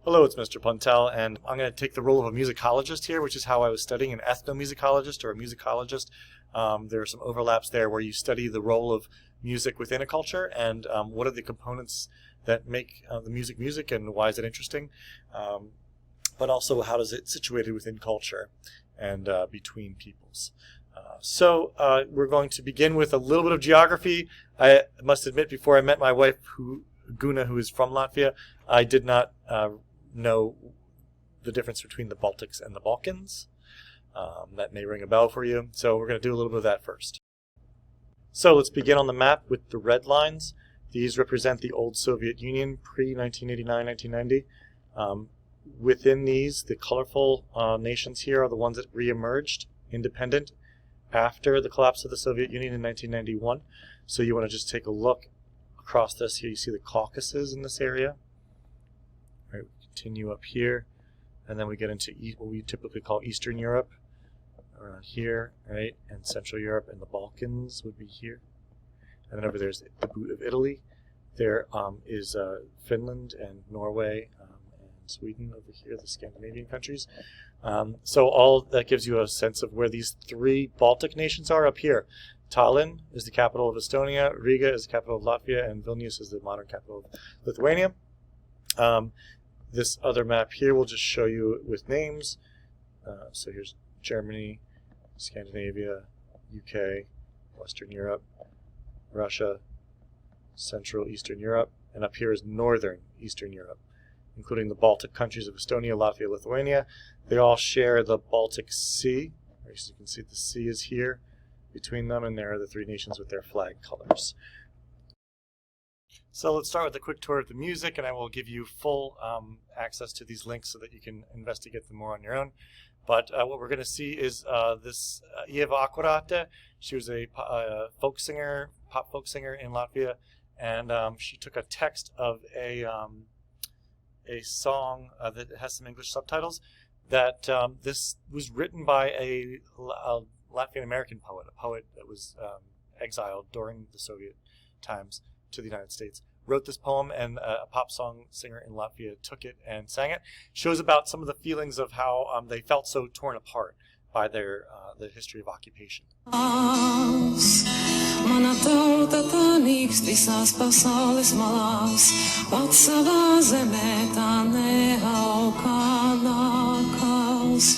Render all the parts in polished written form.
Hello, it's Mr. Puntel, and I'm going to take the role of a musicologist here, which is how I was studying, an ethnomusicologist or a musicologist. There are some overlaps there where you study the role of music within a culture and what are the components that make the music music and why is it interesting, but also how is it situated within culture and between peoples. So we're going to begin with a little bit of geography. I must admit, before I met my wife, Guna, who is from Latvia, I did not know the difference between the Baltics and the Balkans. That may ring a bell for you. So we're going to do a little bit of that first. So let's begin on the map with the red lines. These represent the old Soviet Union pre-1989-1990. Within these, the colorful nations here are the ones that re-emerged independent after the collapse of the Soviet Union in 1991. So you want to just take a look across this. Here you see the Caucasus in this area. Right, we continue up here, and then we get into what we typically call Eastern Europe, around here, right, and Central Europe, and the Balkans would be here. And then over there's the boot of Italy. There is Finland and Norway and Sweden over here, the Scandinavian countries. So all that gives you a sense of where these three Baltic nations are up here. Tallinn is the capital of Estonia, Riga is the capital of Latvia, and Vilnius is the modern capital of Lithuania. This other map here will just show you with names. So here's Germany, Scandinavia, UK, Western Europe, Russia, Central Eastern Europe, and up here is Northern Eastern Europe, including the Baltic countries of Estonia, Latvia, Lithuania. They all share the Baltic Sea. As you can see, the sea is here between them, and there are the three nations with their flag colors. So let's start with a quick tour of the music, and I will give you full access to these links so that you can investigate them more on your own. But what we're going to see is this Eva Akurate. She was a folk singer, pop folk singer in Latvia, and she took a text of a song that has some English subtitles. That this was written by a Latvian American poet, a poet that was exiled during the Soviet times to the United States. Wrote this poem, and a pop song singer in Latvia took it and sang it. Shows about some of the feelings of how they felt so torn apart by the history of occupation. Mana tauta tā nīkst visās pasaules malās, pats savā zemē tā neaug kā nākals.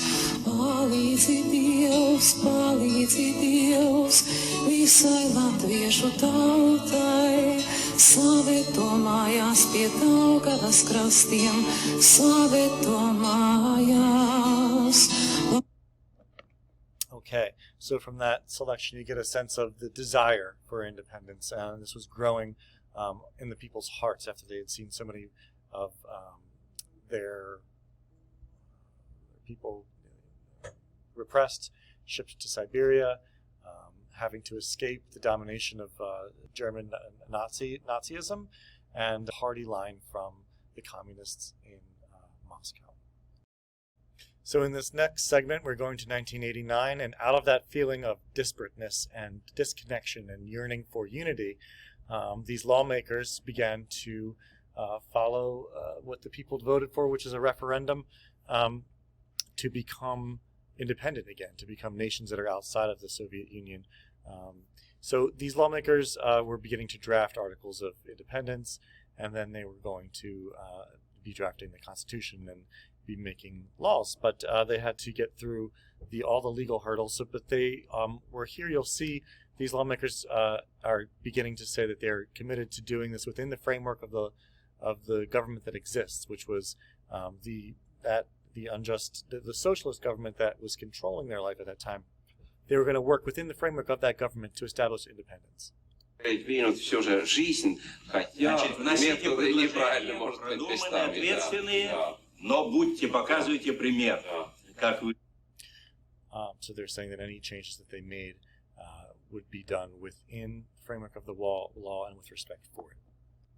Palīdzi Dievs, visai latviešu tautai, savieto mājās pie Daugavas krastiem, savieto mājās. Okay, so from that selection you get a sense of the desire for independence, and this was growing in the people's hearts after they had seen so many of their people repressed, shipped to Siberia, having to escape the domination of German Nazism, and the hardy line from the communists in Moscow. So in this next segment, we're going to 1989, and out of that feeling of disparateness and disconnection and yearning for unity, these lawmakers began to follow what the people voted for, which is a referendum to become independent again, to become nations that are outside of the Soviet Union. So these lawmakers were beginning to draft articles of independence, and then they were going to be drafting the Constitution and be making laws, but they had to get through all the legal hurdles. So, but they were here. You'll see these lawmakers are beginning to say that they're committed to doing this within the framework of the government that exists, which was the socialist government that was controlling their life at that time. They were going to work within the framework of that government to establish independence. Все же жизнь, хотя методы неправильно, может быть, местами. Но будьте, показывайте пример, как вы. So they're saying that any changes that they made would be done within the framework of the law and with respect for it.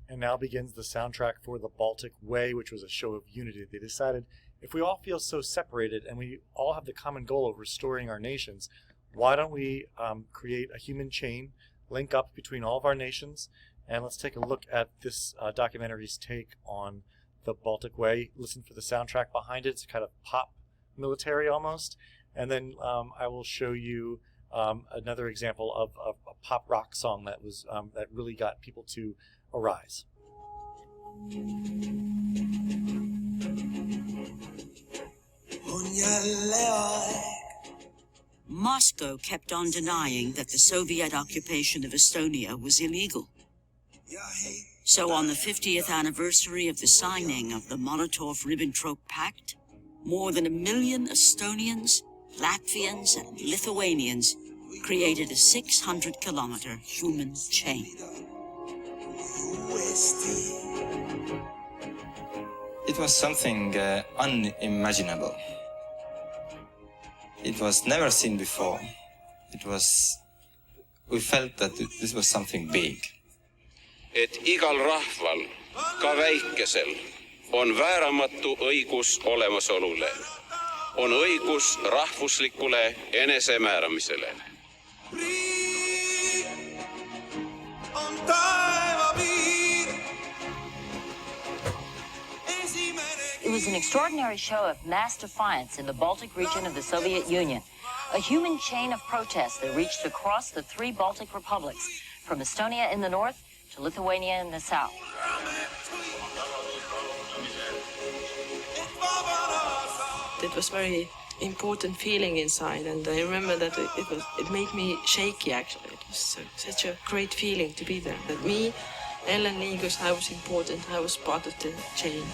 And now begins the soundtrack for the Baltic Way, which was a show of unity. They decided, if we all feel so separated and we all have the common goal of restoring our nations, why don't we create a human chain, link up between all of our nations, and let's take a look at this documentary's take on the Baltic Way. Listen for the soundtrack behind it. It's kind of pop military almost. And then I will show you another example of a pop rock song that was that really got people to arise. Moscow kept on denying that the Soviet occupation of Estonia was illegal. So on the 50th anniversary of the signing of the Molotov-Ribbentrop Pact, more than 1 million Estonians, Latvians, and Lithuanians created a 600-kilometer human chain. It was something unimaginable. It was never seen before. We felt that this was something big. Et igal rahval, ka väikesel, on vääramatu õigus olemasolule. On õigus rahvuslikule enesemääramisele. It was an extraordinary show of mass defiance in the Baltic region of the Soviet Union, a human chain of protests that reached across the 3 Baltic republics, from Estonia in the north to Lithuania in the south. It was very important feeling inside, and I remember that it made me shaky actually. It was such a great feeling to be there. That me, Ellen Liigus, I was important, I was part of the chain.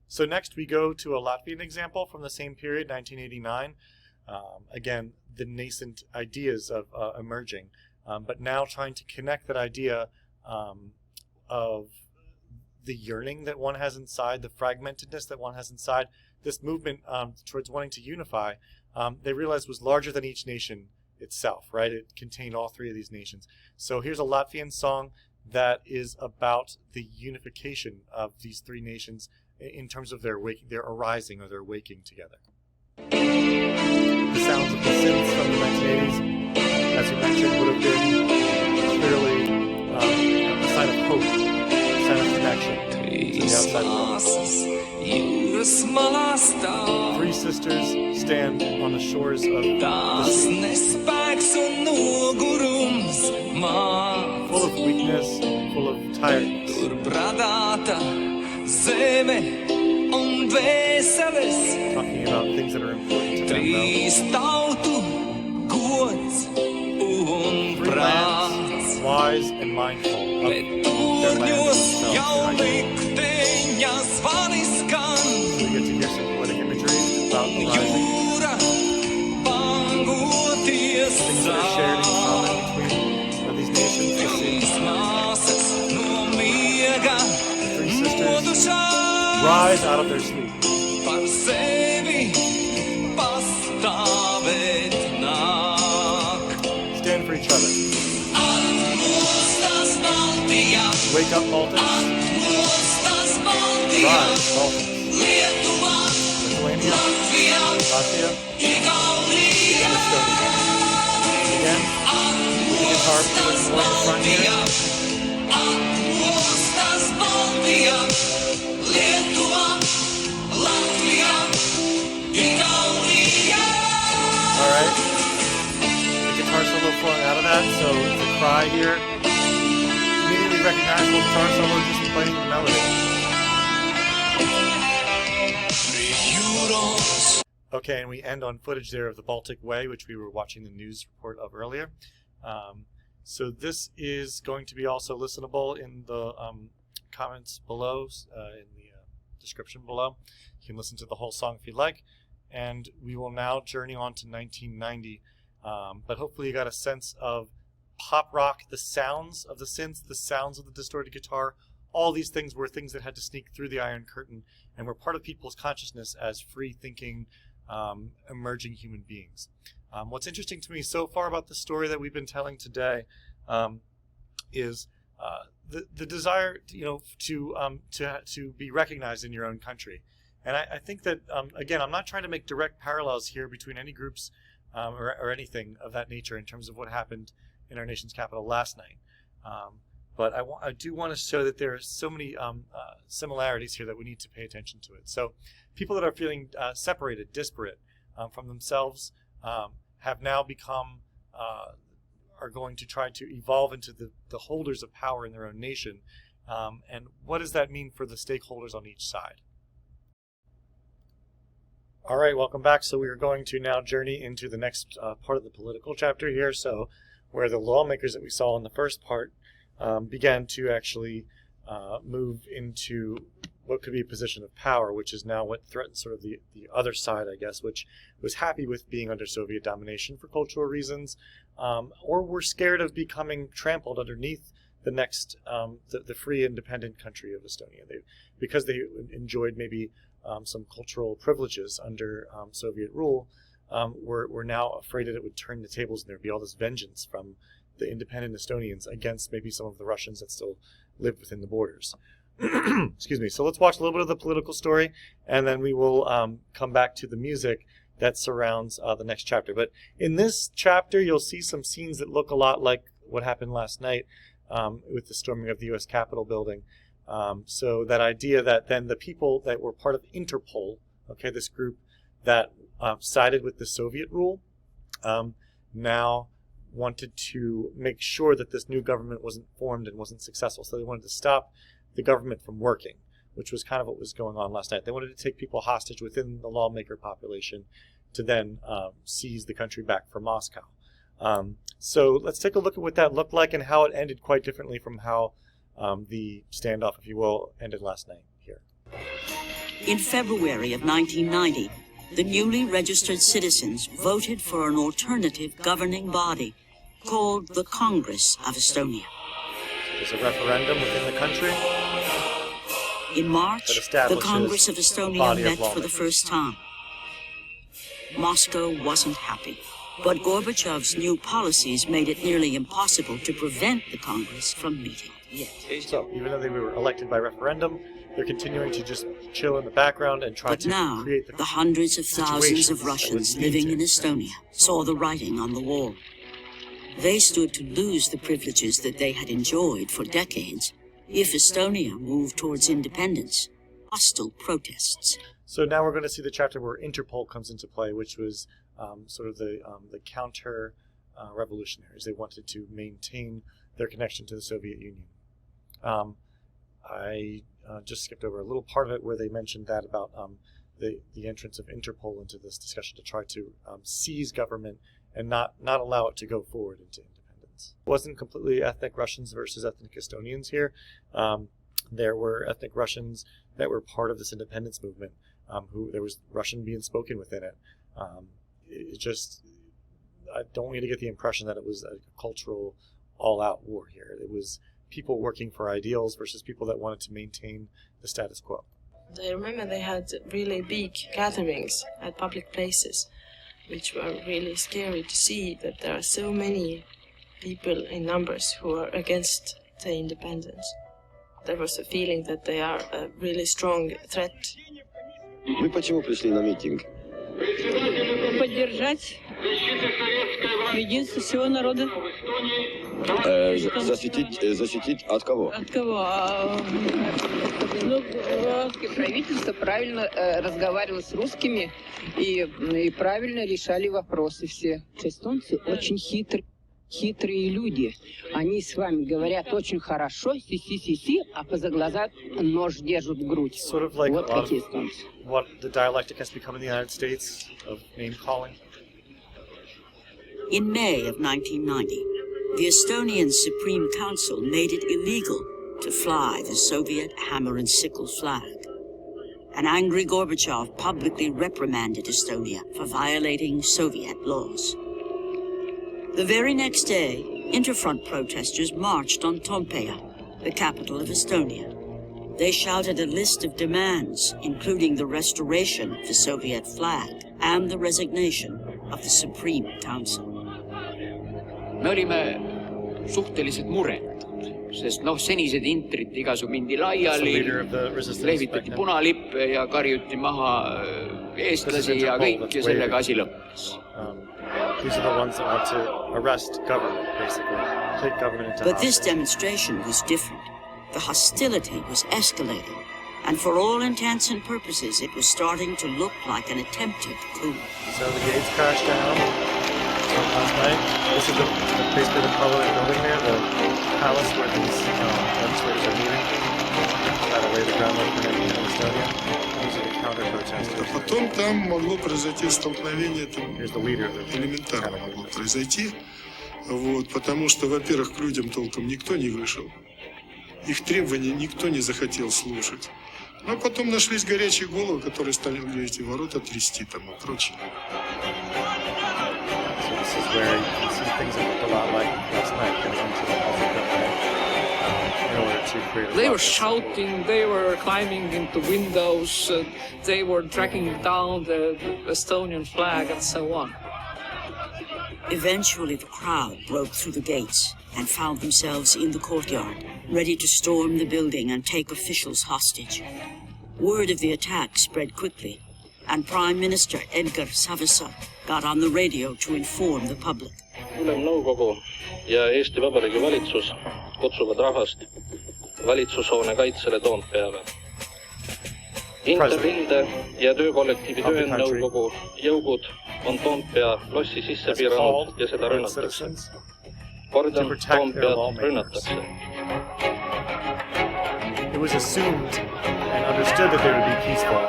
So next we go to a Latvian example from the same period, 1989. Again, the nascent ideas of emerging, but now trying to connect that idea of the yearning that one has inside, the fragmentedness that one has inside, this movement towards wanting to unify, they realized was larger than each nation itself, right? It contained all 3 of these nations. So here's a Latvian song that is about the unification of these 3 nations in terms of their arising or their waking together. The sounds of the synths from the 1980s, as we mentioned, would have been clearly a sign of hope, a sign of connection to the outside world. 3 sisters stand on the shores of the sea, full of weakness, full of tiredness. Talking about things that are important to them, though. 3 lands, wise and mindful of their lands themselves. So we get to hear some poetic imagery about the rising. Things that are shared in common between these nations. The 3 sisters rise out of their sleep. Stand for each other. Wake up, Baltic. Rise, Baltic. Lithuania, Latvia, and Estonia. Again, with the guitar playing more in the front here. Alright, the guitar solo flowing out of that, so it's a cry here. Immediately recognizable guitar solo just playing the melody. Okay, and we end on footage there of the Baltic Way, which we were watching the news report of earlier. So this is going to be also listenable in the comments below, in the description below. You can listen to the whole song if you'd like. And we will now journey on to 1990. But hopefully you got a sense of pop rock, the sounds of the synths, the sounds of the distorted guitar. All these things were things that had to sneak through the Iron Curtain and were part of people's consciousness as free-thinking, emerging human beings. What's interesting to me so far about the story that we've been telling today is the desire, to be recognized in your own country. And I think that, again, I'm not trying to make direct parallels here between any groups or anything of that nature in terms of what happened in our nation's capital last night. But I do want to show that there are so many similarities here that we need to pay attention to it. So people that are feeling separated, disparate from themselves have now become, are going to try to evolve into the holders of power in their own nation. And what does that mean for the stakeholders on each side? All right, welcome back. So we are going to now journey into the next part of the political chapter here. So where the lawmakers that we saw in the first part began to actually move into what could be a position of power, which is now what threatens sort of the other side, I guess, which was happy with being under Soviet domination for cultural reasons, or were scared of becoming trampled underneath the next, the free independent country of Estonia. Because they enjoyed maybe some cultural privileges under Soviet rule, were now afraid that it would turn the tables and there'd be all this vengeance from the independent Estonians against maybe some of the Russians that still lived within the borders. Excuse me. So let's watch a little bit of the political story, and then we will come back to the music that surrounds the next chapter. But in this chapter, you'll see some scenes that look a lot like what happened last night with the storming of the U.S. Capitol building. So that idea that then the people that were part of Interpol, okay, this group that sided with the Soviet rule, now wanted to make sure that this new government wasn't formed and wasn't successful. So they wanted to stop the government from working, which was kind of what was going on last night. They wanted to take people hostage within the lawmaker population to then seize the country back from Moscow. So let's take a look at what that looked like and how it ended quite differently from how the standoff, if you will, ended last night here. In February of 1990, the newly registered citizens voted for an alternative governing body called the Congress of Estonia. There's a referendum within the country. In March, the Congress of Estonia met for the first time. Moscow wasn't happy, but Gorbachev's new policies made it nearly impossible to prevent the Congress from meeting yet. So, even though they were elected by referendum, they're continuing to just chill in the background and try to create the hundreds of thousands of Russians living in Estonia saw the writing on the wall. They stood to lose the privileges that they had enjoyed for decades if Estonia moved towards independence. Hostile protests. So now we're going to see the chapter where Interpol comes into play, which was sort of the counter revolutionaries. They wanted to maintain their connection to the Soviet Union. I just skipped over a little part of it where they mentioned that about the entrance of Interpol into this discussion to try to seize government and not allow it to go forward into independence. It wasn't completely ethnic Russians versus ethnic Estonians here. There were ethnic Russians that were part of this independence movement, who there was Russian being spoken within it. I don't want you to get the impression that it was a cultural all-out war here. It was people working for ideals versus people that wanted to maintain the status quo. I remember they had really big gatherings at public places, which were really scary to see, that there are so many people in numbers who are against the independence. There was a feeling that they are a really strong threat. Вы почему пришли на митинг? Поддержать единство всего народа. Защитить от кого? От кого? Русское правительство правильно разговаривало с русскими и правильно решали вопросы все. Эстонцы очень хитрые люди. Они с вами говорят очень хорошо, си-си-си-си, а поза глаза нож держат в грудь. Sort of like вот какие эстонцы. What the dialectic has become in the United States of name calling. In May of 1990, the Estonian Supreme Council made it illegal to fly the Soviet hammer and sickle flag. An angry Gorbachev publicly reprimanded Estonia for violating Soviet laws. The very next day, Interfront protesters marched on Toompea, the capital of Estonia. They shouted a list of demands, including the restoration of the Soviet flag and the resignation of the Supreme Council. Me olime suhteliselt muretud, sest senised intrid igasugu mindi laiali, lehvitati punalippe ja karjuti maha eestlasi ja kõik ja sellega asi lõppes. These are the ones that want to arrest government, basically. Take government into But this hostage. demonstration was different. The hostility was escalating, and for all intents and purposes, it was starting to look like an attempted coup. So the gates crashed down last night. This is basically the parliament building there, the palace where these demonstrators are meeting. That'll lay the groundwork for him in Estonia. These are the counter-protesters. Потом там могло произойти столкновение, это Here's the leader of the элементарно могло произойти. Вот, потому что, во-первых, к людям толком никто не вышел. Их требования никто не захотел слушать. А потом нашлись горячие головы, которые стали эти ворота трясти там и прочее. So this is where you can see things that look a lot like last night going into the Baltic in order to create a They were process. shouting, they were climbing into windows, they were dragging down the Estonian flag and so on. Eventually, the crowd broke through the gates and found themselves in the courtyard, ready to storm the building and take officials hostage. Word of the attack spread quickly, and Prime Minister Edgar Savisaar got on the radio to inform the public. Ülemnõukogu ja Eesti Vabariigi valitsus kutsuvad rahvast valitsushoone kaitsele Toompeale. Interrinde ja töökollektiivi töönõukogu jõugud on Toompea lossi sisse piiranud ja seda rünnatakse. Kordan, Toompead rünnatakse. It was assumed and understood that they would be peaceful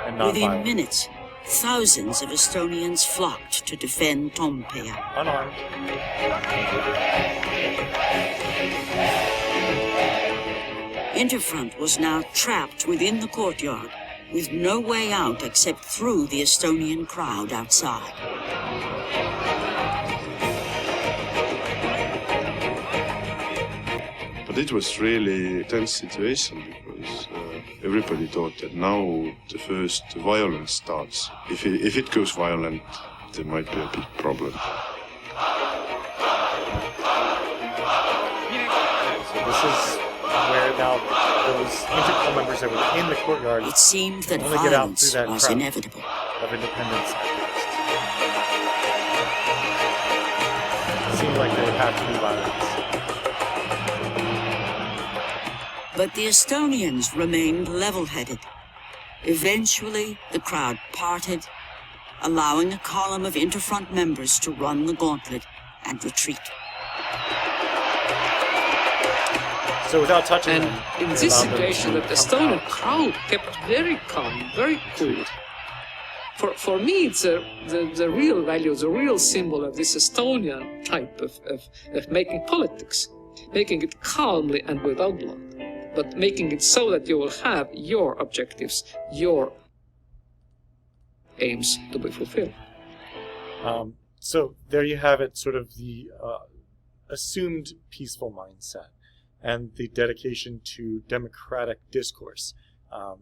and Within non-violent. minutes, thousands of Estonians flocked to defend Toompea. Unarmed. Interfront was now trapped within the courtyard, with no way out except through the Estonian crowd outside. But it was really a tense situation because everybody thought that now the first violence starts. If it goes violent, there might be a big problem. So this is where now those Interpol members that were in the courtyard It seemed that only get out through violence that was crowd inevitable. of independence activists. It seemed like there would have to be violence. But the Estonians remained level-headed. Eventually, the crowd parted, allowing a column of Interfront members to run the gauntlet and retreat. So without touching And them, in they this allowed them situation, to that the come Estonian out. crowd kept very calm, very cool. For me, it's the real value, the real symbol of this Estonian type of making politics, making it calmly and without blood, but making it so that you will have your objectives, your aims to be fulfilled. So there you have it, sort of the assumed peaceful mindset and the dedication to democratic discourse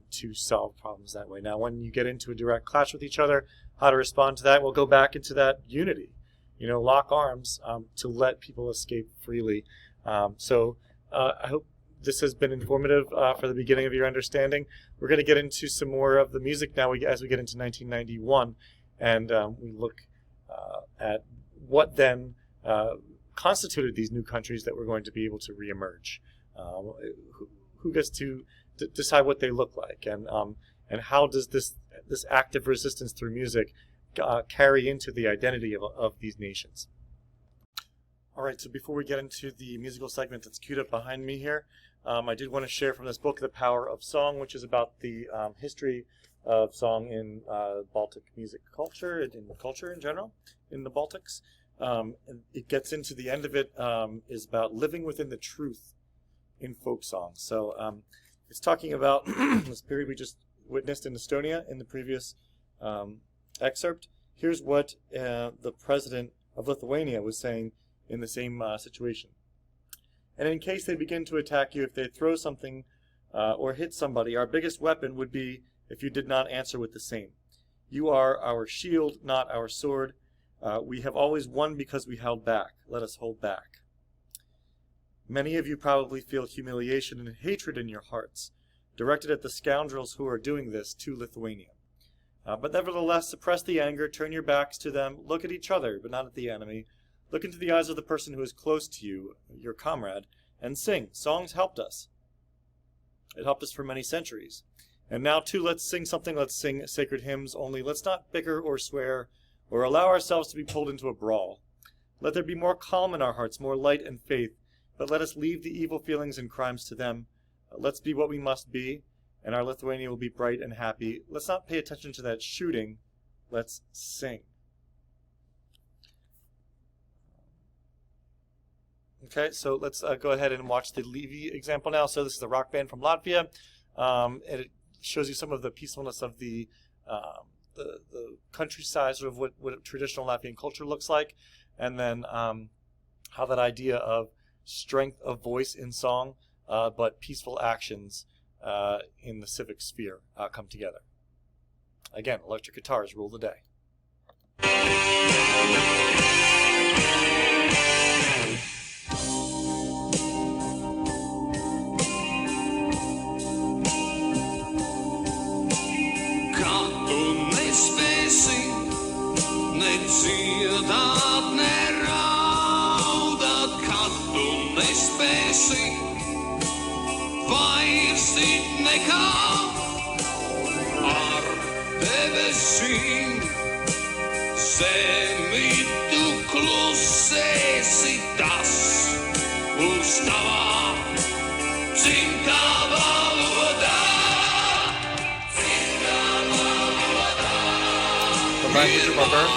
to solve problems that way. Now, when you get into a direct clash with each other, how to respond to that, we'll go back into that unity. You know, lock arms to let people escape freely. So I hope this has been informative for the beginning of your understanding. We're going to get into some more of the music now as we get into 1991, and we look at what then constituted these new countries that were going to be able to reemerge. Who gets to decide what they look like, and how does this active resistance through music carry into the identity of these nations? All right, so before we get into the musical segment that's queued up behind me here, I did want to share from this book, The Power of Song, which is about the history of song in Baltic music culture, and in culture in general, in the Baltics. And it gets into the end of it is about living within the truth in folk songs. So it's talking about this period we just witnessed in Estonia in the previous excerpt. Here's what the president of Lithuania was saying in the same situation. And in case they begin to attack you, if they throw something or hit somebody, our biggest weapon would be if you did not answer with the same. You are our shield, not our sword. We have always won because we held back. Let us hold back. Many of you probably feel humiliation and hatred in your hearts, directed at the scoundrels who are doing this to Lithuania. But nevertheless, suppress the anger, turn your backs to them, look at each other, but not at the enemy. Look into the eyes of the person who is close to you, your comrade, and sing. Songs helped us. It helped us for many centuries. And now, too, let's sing something. Let's sing sacred hymns, only let's not bicker or swear or allow ourselves to be pulled into a brawl. Let there be more calm in our hearts, more light and faith, but let us leave the evil feelings and crimes to them. Let's be what we must be, and our Lithuania will be bright and happy. Let's not pay attention to that shooting. Let's sing. Okay, so let's go ahead and watch the Levy example now. So this is the rock band from Latvia. And it shows you some of the peacefulness of the countryside, sort of what traditional Latvian culture looks like, and then how that idea of strength of voice in song, but peaceful actions in the civic sphere come together. Again, electric guitars rule the day. Nedziedāt, neraudāt, kad tu nespēsi vairs it nekā ar debesīm. Zemi tu klusēsi, tas būs tavā dzimtā valodā. The language of our birth.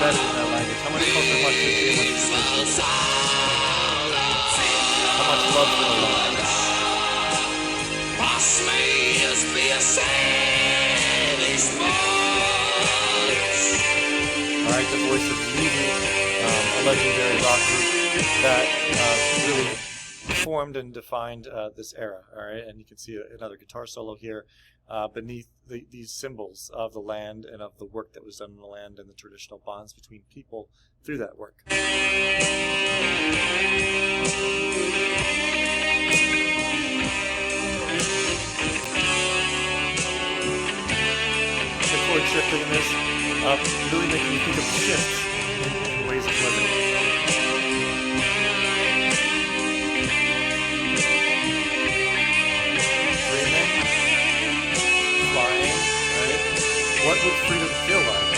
Better in that language. How much culture, much history, much tradition. How much love for the language. Alright, the voice of Levy, a legendary rock group that really formed and defined this era. Alright, and you can see another guitar solo here. Beneath these symbols of the land and of the work that was done in the land and the traditional bonds between people through that work. The chord shifting in this really making me think of shifts in ways of living. What would freedom feel like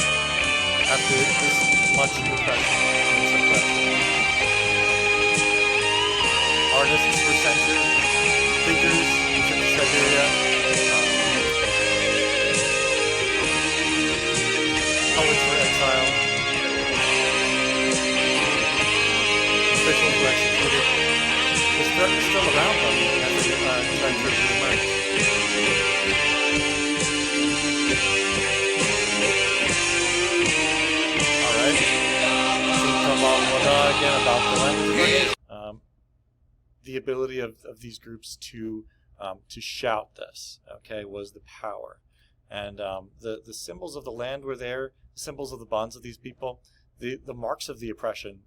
after this much repression and suppression? Artists were censored, thinkers sent to Siberia, poets were exiled, officials were executed. This threat is still around them as they try to reemerge. Again, about the language, the ability of these groups to shout this, okay, was the power, and the symbols of the land were there, the symbols of the bonds of these people, the marks of the oppression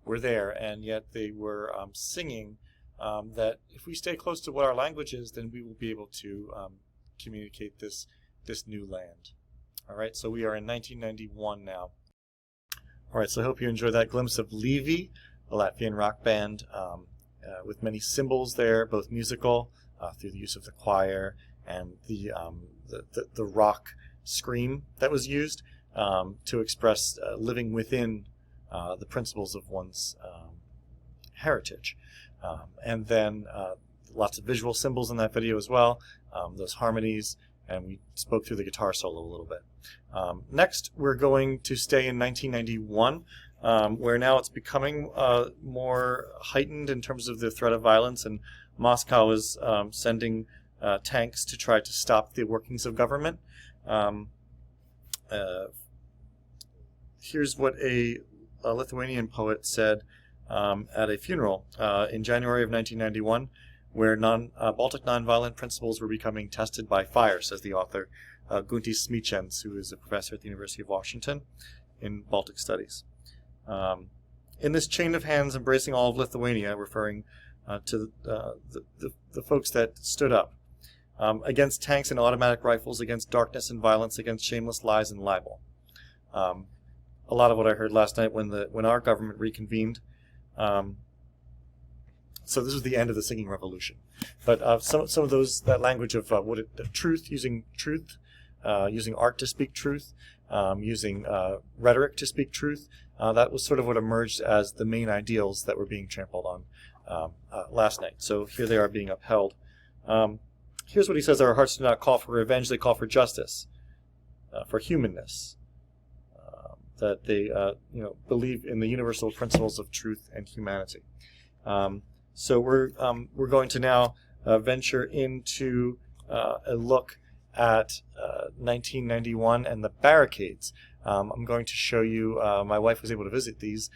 were there, and yet they were singing that if we stay close to what our language is, then we will be able to communicate this new land. All right, so we are in 1991 now. All right, so I hope you enjoyed that glimpse of Levy, a Latvian rock band with many symbols there, both musical through the use of the choir and the rock scream that was used to express living within the principles of one's heritage. And then lots of visual symbols in that video as well, those harmonies, and we spoke through the guitar solo a little bit. Next, we're going to stay in 1991, where now it's becoming more heightened in terms of the threat of violence, and Moscow is sending tanks to try to stop the workings of government. Here's what a Lithuanian poet said at a funeral in January of 1991, where Baltic nonviolent principles were becoming tested by fire, says the author, Guntis Smichens, who is a professor at the University of Washington in Baltic Studies. In this chain of hands embracing all of Lithuania, referring to the the folks that stood up against tanks and automatic rifles, against darkness and violence, against shameless lies and libel. A lot of what I heard last night when our government reconvened. So this was the end of the singing revolution. But some of that language of truth, using art to speak truth, using rhetoric to speak truth, that was sort of what emerged as the main ideals that were being trampled on last night. So here they are being upheld. Here's what he says: our hearts do not call for revenge, they call for justice, for humanness. That they believe in the universal principles of truth and humanity. So we're going to now venture into a look at 1991 and the Barricades. I'm going to show you, my wife was able to visit these.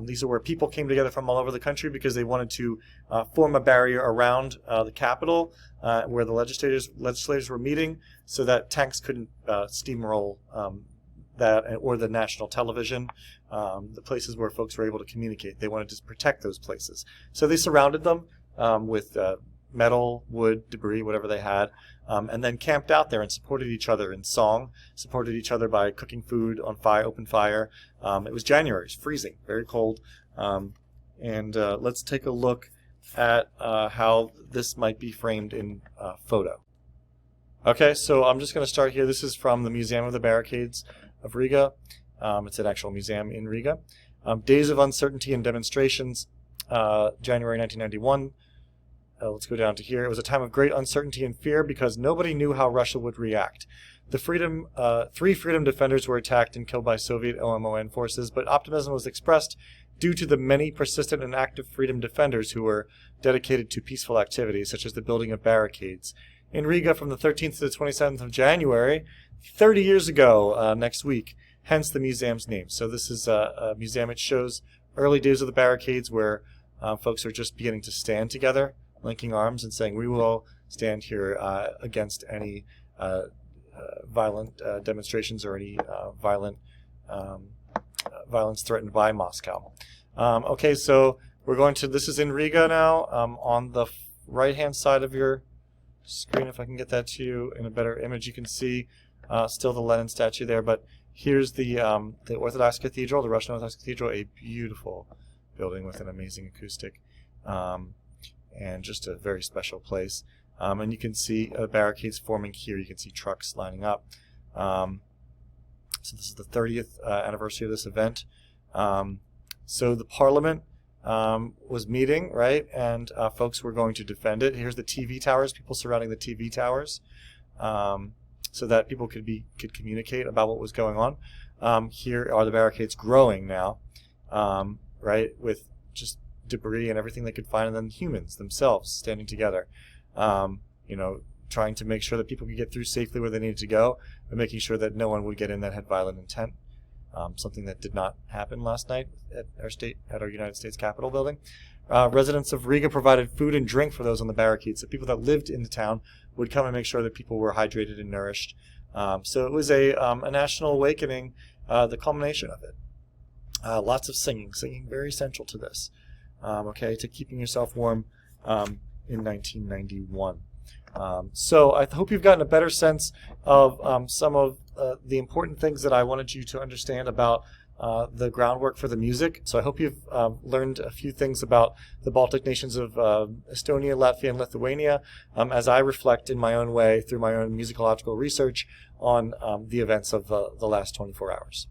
These are where people came together from all over the country because they wanted to form a barrier around the Capitol where the legislators were meeting so that tanks couldn't steamroll that, or the national television, the places where folks were able to communicate. They wanted to protect those places. So they surrounded them with metal, wood, debris, whatever they had, and then camped out there and supported each other in song, supported each other by cooking food on open fire. It was January, it was freezing, very cold. And let's take a look at how this might be framed in photo. Okay, so I'm just going to start here. This is from the Museum of the Barricades of Riga. It's an actual museum in Riga. Days of Uncertainty and Demonstrations, January 1991. Let's go down to here. It was a time of great uncertainty and fear because nobody knew how Russia would react. The three freedom defenders were attacked and killed by Soviet OMON forces, but optimism was expressed due to the many persistent and active freedom defenders who were dedicated to peaceful activities, such as the building of barricades. In Riga from the 13th to the 27th of January, 30 years ago next week, hence the museum's name. So this is a museum. It shows early days of the barricades where folks are just beginning to stand together, linking arms and saying, we will stand here against any violent demonstrations or any violence threatened by Moscow. Okay, so we're going to, this is in Riga now, on the right-hand side of your screen, if I can get that to you in a better image. You can see still the Lenin statue there, but here's the Orthodox Cathedral, the Russian Orthodox Cathedral, a beautiful building with an amazing acoustic, and just a very special place. And you can see barricades forming here. You can see trucks lining up. So this is the 30th anniversary of this event. So the Parliament was meeting, right, and folks were going to defend it. Here's the TV towers, people surrounding the TV towers, so that people could communicate about what was going on. Here are the barricades growing now, right, with just debris and everything they could find, and then humans themselves standing together, trying to make sure that people could get through safely where they needed to go, but making sure that no one would get in that had violent intent. Something that did not happen last night at our United States Capitol building. Residents of Riga provided food and drink for those on the barricades. So people that lived in the town would come and make sure that people were hydrated and nourished. So it was a national awakening, the culmination of it. Lots of singing very central to this. To keeping yourself warm in 1991. So I hope you've gotten a better sense of some of the important things that I wanted you to understand about the groundwork for the music. So I hope you've learned a few things about the Baltic nations of Estonia, Latvia, and Lithuania as I reflect in my own way through my own musicological research on the events of the last 24 hours.